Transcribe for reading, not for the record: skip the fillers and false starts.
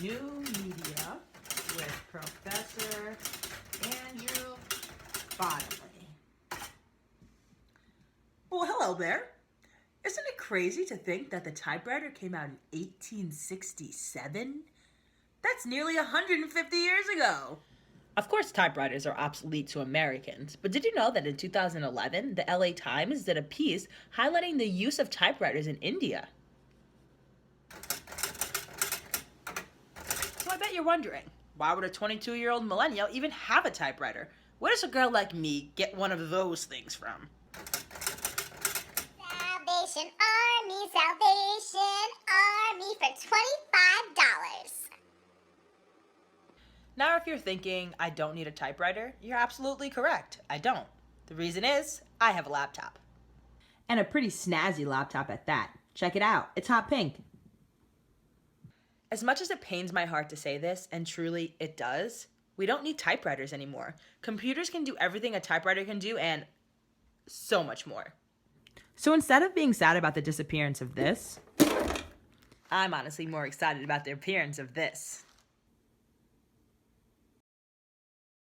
New Media with Professor Andrew Bodley. Well, hello there. Isn't it crazy to think that the typewriter came out in 1867? That's nearly 150 years ago. Of course, typewriters are obsolete to Americans, but did you know that in 2011, the LA Times did a piece highlighting the use of typewriters in India? So I bet you're wondering, why would a 22-year-old millennial even have a typewriter? Where does a girl like me get one of those things from? Salvation Army for $25. Now, if you're thinking, I don't need a typewriter, you're absolutely correct. I don't. The reason is, I have a laptop. And a pretty snazzy laptop at that. Check it out. It's hot pink. As much as it pains my heart to say this, and truly it does, we don't need typewriters anymore. Computers can do everything a typewriter can do and so much more. So instead of being sad about the disappearance of this, I'm honestly more excited about the appearance of this.